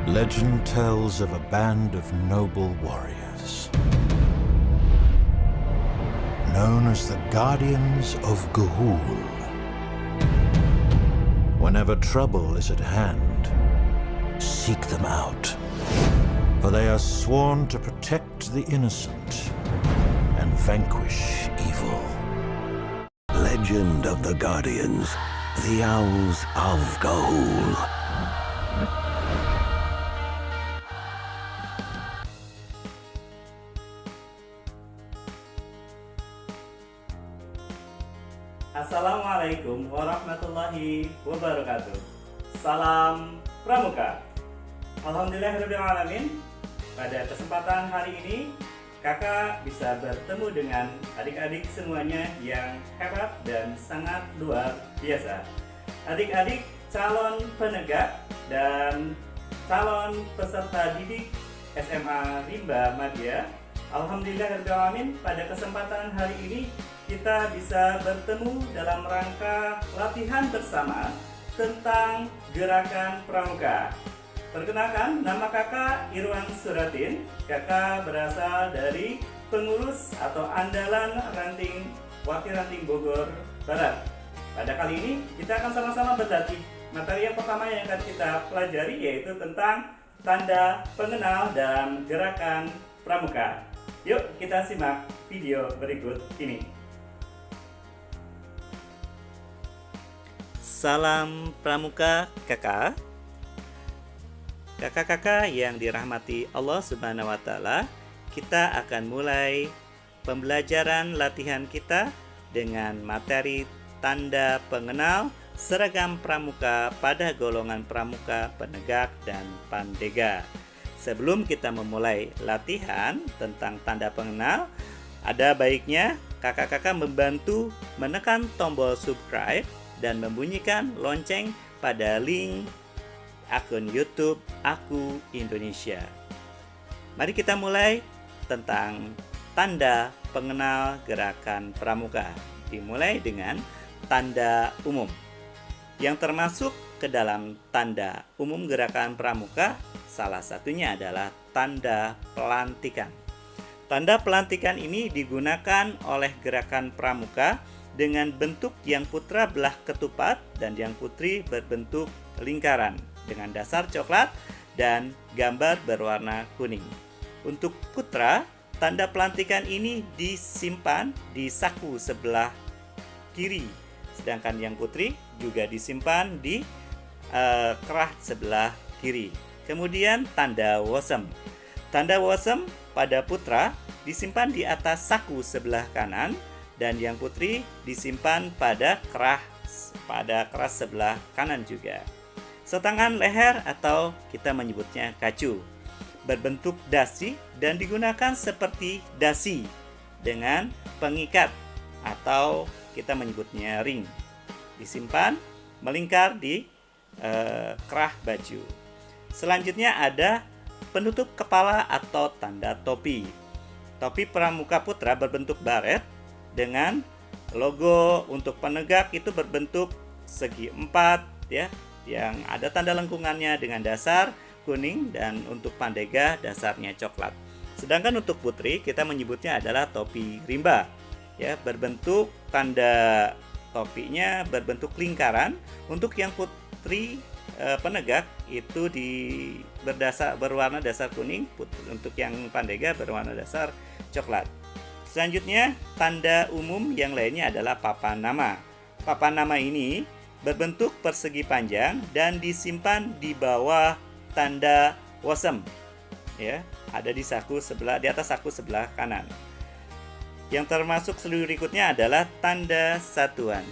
Legend tells of a band of noble warriors, known as the Guardians of Ga'Hoole. Whenever trouble is at hand, seek them out, for they are sworn to protect the innocent and vanquish evil. Legend of the Guardians, the Owls of Ga'Hoole. Assalamualaikum warahmatullahi wabarakatuh. Salam Pramuka. Alhamdulillahirrahmanirrahim. Pada kesempatan hari ini, kakak bisa bertemu dengan adik-adik semuanya yang hebat dan sangat luar biasa. Adik-adik calon penegak dan calon peserta didik SMA Rimba Madya. Alhamdulillahirrahmanirrahim, pada kesempatan hari ini kita bisa bertemu dalam rangka latihan bersama tentang gerakan pramuka. Perkenalkan, nama kakak Irwan Suratin. Kakak berasal dari pengurus atau andalan ranting Wakil Ranting Bogor Barat. Pada kali ini kita akan sama-sama berlatih. Materi yang pertama yang akan kita pelajari yaitu tentang tanda pengenal dan gerakan pramuka. Yuk kita simak video berikut ini. Salam Pramuka kakak. Kakak-kakak yang dirahmati Allah Subhanahu wa Ta'ala, kita akan mulai pembelajaran latihan kita dengan materi tanda pengenal seragam pramuka pada golongan pramuka, penegak, dan pandega. Sebelum kita memulai latihan tentang tanda pengenal, ada baiknya kakak-kakak membantu menekan tombol subscribe dan membunyikan lonceng pada link akun YouTube Aku Indonesia. Mari kita mulai tentang tanda pengenal gerakan pramuka. Dimulai dengan tanda umum. Yang termasuk ke dalam tanda umum gerakan pramuka, salah satunya adalah tanda pelantikan. Tanda pelantikan ini digunakan oleh gerakan pramuka dengan bentuk yang putra belah ketupat dan yang putri berbentuk lingkaran dengan dasar coklat dan gambar berwarna kuning. Untuk putra, tanda pelantikan ini disimpan di saku sebelah kiri, sedangkan yang putri juga disimpan di kerah sebelah kiri. Kemudian tanda wosem. Tanda wosem pada putra disimpan di atas saku sebelah kanan dan yang putri disimpan pada kerah sebelah kanan juga. Setangan leher atau kita menyebutnya kacu berbentuk dasi dan digunakan seperti dasi dengan pengikat atau kita menyebutnya ring. Disimpan melingkar di kerah baju. Selanjutnya ada penutup kepala atau tanda topi. Topi pramuka putra berbentuk baret dengan logo untuk penegak itu berbentuk segi empat ya, yang ada tanda lengkungannya dengan dasar kuning dan untuk pandega dasarnya coklat. Sedangkan untuk putri kita menyebutnya adalah topi rimba ya, berbentuk tanda topinya berbentuk lingkaran. Untuk yang putri penegak itu berwarna dasar kuning, untuk yang pandega berwarna dasar coklat. Selanjutnya, tanda umum yang lainnya adalah papan nama. Papan nama ini berbentuk persegi panjang dan disimpan di bawah tanda wosem. Ya, ada di atas saku sebelah kanan. Yang termasuk seluruh berikutnya adalah tanda satuan.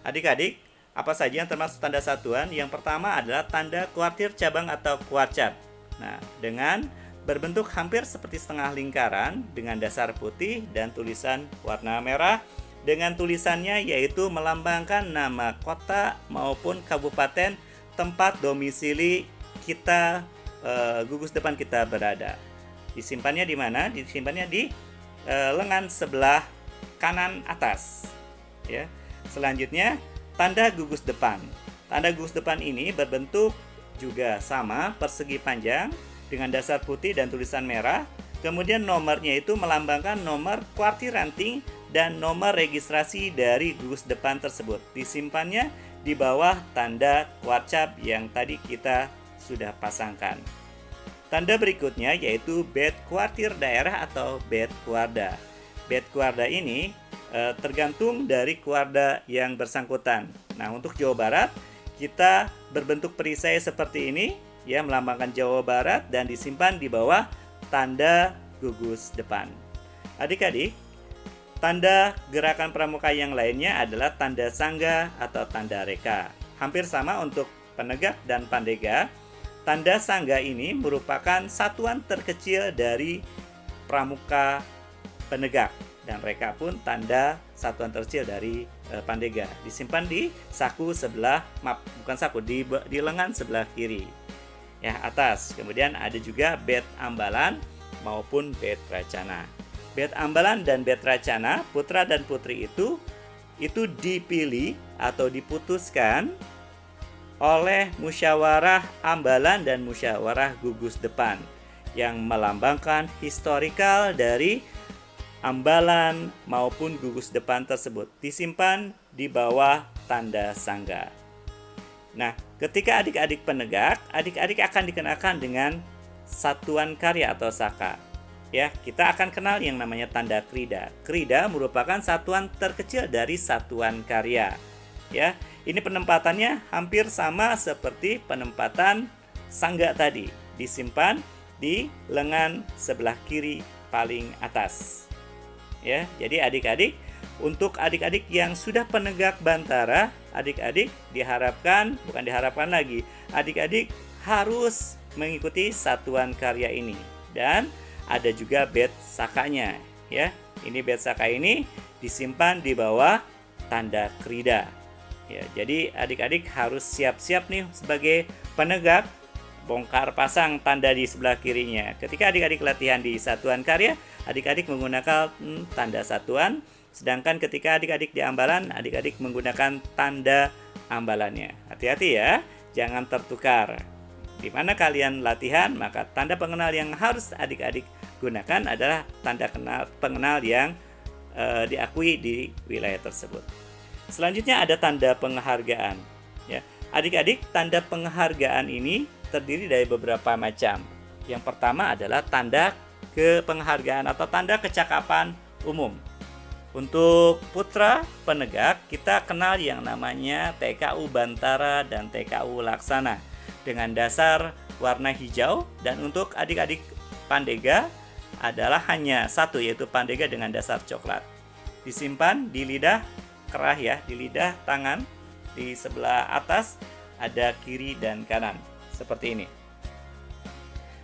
Adik-adik, apa saja yang termasuk tanda satuan? Yang pertama adalah tanda kuartir cabang atau kuarcat. Nah, dengan berbentuk hampir seperti setengah lingkaran dengan dasar putih dan tulisan warna merah dengan tulisannya yaitu melambangkan nama kota maupun kabupaten tempat domisili kita, gugus depan kita berada. Disimpannya di mana? Disimpannya di lengan sebelah kanan atas ya. Selanjutnya tanda gugus depan. Tanda gugus depan ini berbentuk juga sama, persegi panjang dengan dasar putih dan tulisan merah. Kemudian nomornya itu melambangkan nomor kuartir ranting dan nomor registrasi dari gugus depan tersebut. Disimpannya di bawah tanda kuarcap yang tadi kita sudah pasangkan. Tanda berikutnya yaitu bed kuartir daerah atau bed kuarda. Bed kuarda ini tergantung dari kuarda yang bersangkutan. Nah, untuk Jawa Barat kita berbentuk perisai seperti ini, ya, melambangkan Jawa Barat dan disimpan di bawah tanda gugus depan. Adik-adik, tanda gerakan pramuka yang lainnya adalah tanda sangga atau tanda reka. Hampir sama untuk penegak dan pandega. Tanda sangga ini merupakan satuan terkecil dari pramuka penegak, dan reka pun tanda satuan terkecil dari pandega. Disimpan di saku sebelah, bukan saku, di lengan sebelah kiri, ya, atas. Kemudian ada juga bed ambalan maupun bed racana. Bed ambalan dan bed racana, putra dan putri itu dipilih atau diputuskan oleh musyawarah ambalan dan musyawarah gugus depan yang melambangkan historikal dari ambalan maupun gugus depan tersebut, disimpan di bawah tanda sangga. Nah, ketika adik-adik penegak, adik-adik akan dikenakan dengan satuan karya atau saka. Ya, kita akan kenal yang namanya tanda krida. Krida merupakan satuan terkecil dari satuan karya. Ya, ini penempatannya hampir sama seperti penempatan sangga tadi, disimpan di lengan sebelah kiri paling atas. Ya, jadi adik-adik, untuk adik-adik yang sudah penegak bantara, adik-adik bukan diharapkan lagi, adik-adik harus mengikuti satuan karya ini. Dan ada juga bed sakanya, ya. Ini bed saka ini disimpan di bawah tanda krida. Ya, jadi adik-adik harus siap-siap nih sebagai penegak, bongkar pasang tanda di sebelah kirinya. Ketika adik-adik latihan di satuan karya, adik-adik menggunakan tanda satuan, sedangkan ketika adik-adik di ambalan, adik-adik menggunakan tanda ambalannya. Hati-hati ya, jangan tertukar. Di mana kalian latihan, maka tanda pengenal yang harus adik-adik gunakan adalah tanda pengenal yang diakui di wilayah tersebut. Selanjutnya ada tanda penghargaan. Ya, adik-adik, tanda penghargaan ini terdiri dari beberapa macam. Yang pertama adalah tanda kepenghargaan atau tanda kecakapan umum. Untuk putra penegak, kita kenal yang namanya TKU Bantara dan TKU Laksana dengan dasar warna hijau, dan untuk adik-adik pandega adalah hanya satu, yaitu pandega dengan dasar coklat. Disimpan di lidah kerah, ya, di lidah tangan di sebelah atas, ada kiri dan kanan seperti ini.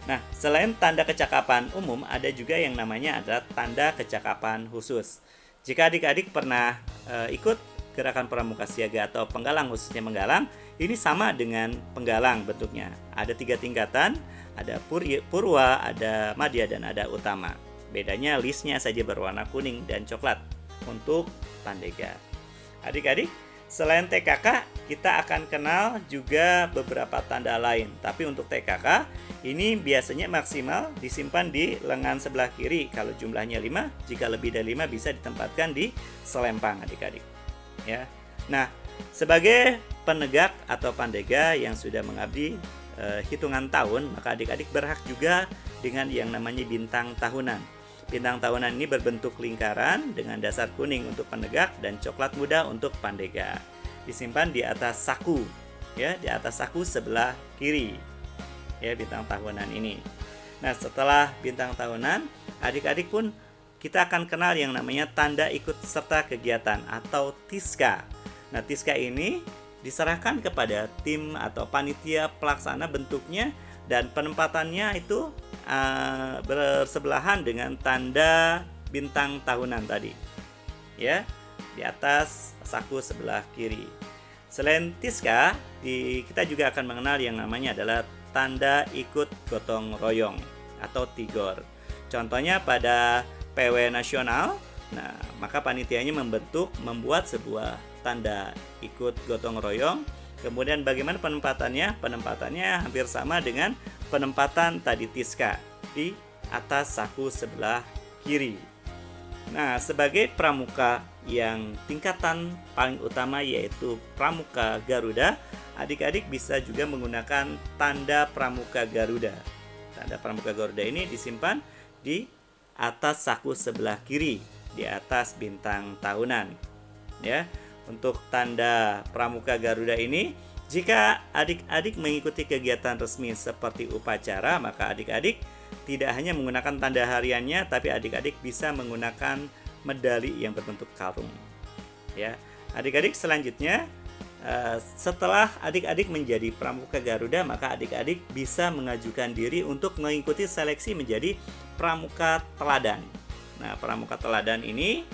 Nah, selain tanda kecakapan umum, ada juga yang namanya adalah tanda kecakapan khusus. Jika adik-adik pernah ikut gerakan pramuka siaga atau penggalang, khususnya menggalang, ini sama dengan penggalang bentuknya. Ada 3 tingkatan, ada purwa, ada madya, dan ada utama. Bedanya listnya saja berwarna kuning dan coklat untuk pandega. Adik-adik, selain TKK, kita akan kenal juga beberapa tanda lain. Tapi untuk TKK, ini biasanya maksimal disimpan di lengan sebelah kiri. Kalau jumlahnya 5, jika lebih dari 5 bisa ditempatkan di selempang adik-adik. Ya. Nah, sebagai penegak atau pandega yang sudah mengabdi hitungan tahun, maka adik-adik berhak juga dengan yang namanya bintang tahunan. Bintang tahunan ini berbentuk lingkaran dengan dasar kuning untuk penegak dan coklat muda untuk pandega. Disimpan di atas saku, ya, di atas saku sebelah kiri. Ya, bintang tahunan ini. Nah, setelah bintang tahunan, adik-adik pun kita akan kenal yang namanya tanda ikut serta kegiatan atau TISKA. Nah, TISKA ini diserahkan kepada tim atau panitia pelaksana bentuknya, dan penempatannya itu bersebelahan dengan tanda bintang tahunan tadi, ya, di atas saku sebelah kiri. Selain TISKA, kita juga akan mengenal yang namanya adalah tanda ikut gotong royong atau TIGOR. Contohnya pada PW nasional, nah, maka panitianya membuat sebuah tanda ikut gotong royong Kemudian bagaimana penempatannya? Penempatannya hampir sama dengan penempatan tadi Tiska di atas saku sebelah kiri. Nah, sebagai pramuka yang tingkatan paling utama yaitu Pramuka Garuda, adik-adik bisa juga menggunakan tanda Pramuka Garuda. Tanda Pramuka Garuda ini disimpan di atas saku sebelah kiri, di atas bintang tahunan. Ya, untuk tanda Pramuka Garuda ini, jika adik-adik mengikuti kegiatan resmi seperti upacara, maka adik-adik tidak hanya menggunakan tanda hariannya, tapi adik-adik bisa menggunakan medali yang berbentuk karung. Ya, adik-adik selanjutnya, setelah adik-adik menjadi Pramuka Garuda, maka adik-adik bisa mengajukan diri untuk mengikuti seleksi menjadi Pramuka Teladan. Nah, Pramuka Teladan ini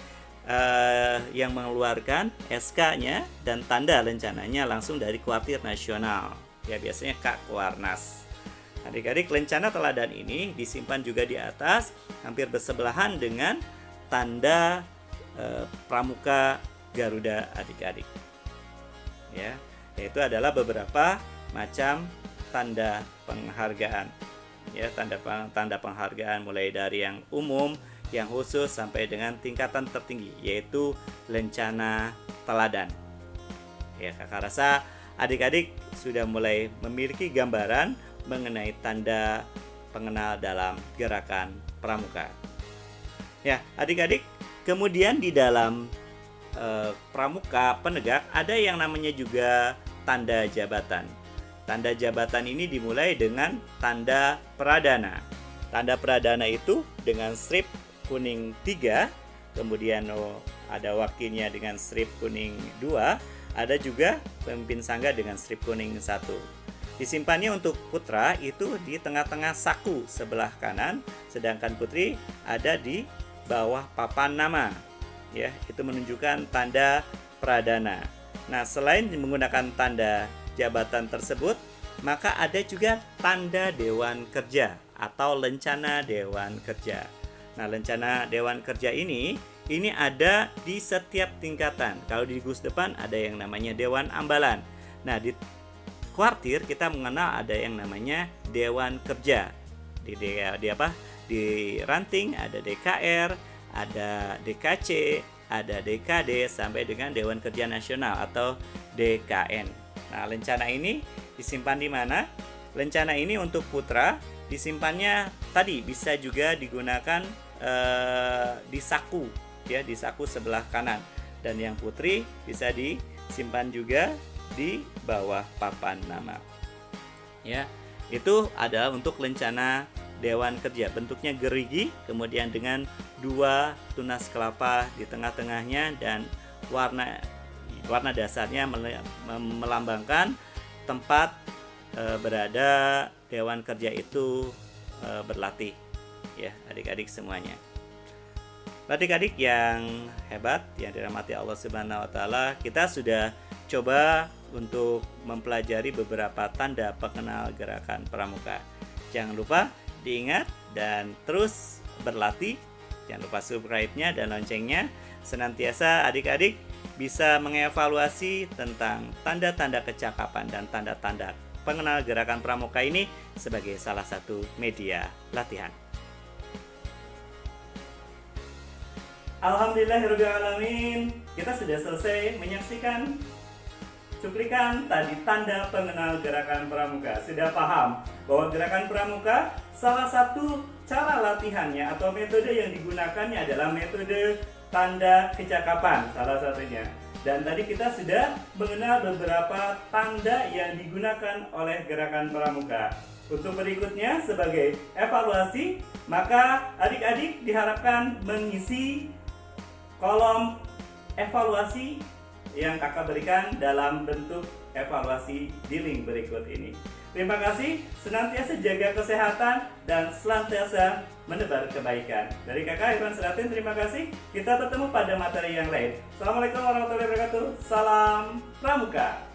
yang mengeluarkan SK-nya dan tanda lencananya langsung dari Kuartir Nasional. Ya, biasanya Kak Kuarnas. Adik-adik, lencana teladan ini disimpan juga di atas, hampir bersebelahan dengan tanda Pramuka Garuda adik-adik. Ya, yaitu adalah beberapa macam tanda penghargaan. Ya, tanda penghargaan mulai dari yang umum, yang khusus sampai dengan tingkatan tertinggi, yaitu lencana teladan. Ya, kakak rasa adik-adik sudah mulai memiliki gambaran mengenai tanda pengenal dalam gerakan pramuka. Ya, adik-adik, kemudian di dalam pramuka penegak ada yang namanya juga tanda jabatan. Tanda jabatan ini dimulai dengan tanda pradana. Tanda pradana itu dengan strip kuning 3, kemudian ada wakilnya dengan strip kuning 2, ada juga pemimpin sangga dengan strip kuning 1. Disimpannya untuk putra itu di tengah-tengah saku sebelah kanan, sedangkan putri ada di bawah papan nama. Ya, itu menunjukkan tanda pradana. Nah, selain menggunakan tanda jabatan tersebut, maka ada juga tanda Dewan Kerja atau lencana Dewan Kerja. Nah, lencana Dewan Kerja ini ada di setiap tingkatan. Kalau di Gus Depan ada yang namanya Dewan Ambalan. Nah, di Kuartir kita mengenal ada yang namanya Dewan Kerja. Di Ranting ada DKR, ada DKC, ada DKD sampai dengan Dewan Kerja Nasional atau DKN. Nah, lencana ini disimpan di mana? Lencana ini untuk putra disimpannya tadi bisa juga digunakan di saku, ya, di saku sebelah kanan, dan yang putri bisa disimpan juga di bawah papan nama. Ya, itu adalah untuk lencana Dewan Kerja, bentuknya gerigi, kemudian dengan 2 tunas kelapa di tengah-tengahnya dan warna dasarnya melambangkan tempat berada Dewan Kerja itu berlatih. Ya, adik-adik semuanya. Adik-adik yang hebat, yang dirahmati Allah Subhanahu wa taala, kita sudah coba untuk mempelajari beberapa tanda pengenal gerakan pramuka. Jangan lupa diingat dan terus berlatih. Jangan lupa subscribe-nya dan loncengnya. Senantiasa adik-adik bisa mengevaluasi tentang tanda-tanda kecakapan dan tanda-tanda pengenal gerakan pramuka ini sebagai salah satu media latihan. Alhamdulillahirrahmanirrahim. Kita sudah selesai menyaksikan cuplikan tadi tanda pengenal gerakan pramuka. Sudah paham bahwa gerakan pramuka salah satu cara latihannya atau metode yang digunakannya adalah metode tanda kecakapan salah satunya. Dan tadi kita sudah mengenal beberapa tanda yang digunakan oleh gerakan pramuka. Untuk berikutnya sebagai evaluasi, maka adik-adik diharapkan mengisi kolom evaluasi yang kakak berikan dalam bentuk evaluasi di link berikut ini. Terima kasih, senantiasa jaga kesehatan dan senantiasa menebar kebaikan. Dari kakak Irwan Seratin, terima kasih. Kita bertemu pada materi yang lain. Assalamualaikum warahmatullahi wabarakatuh. Salam Pramuka.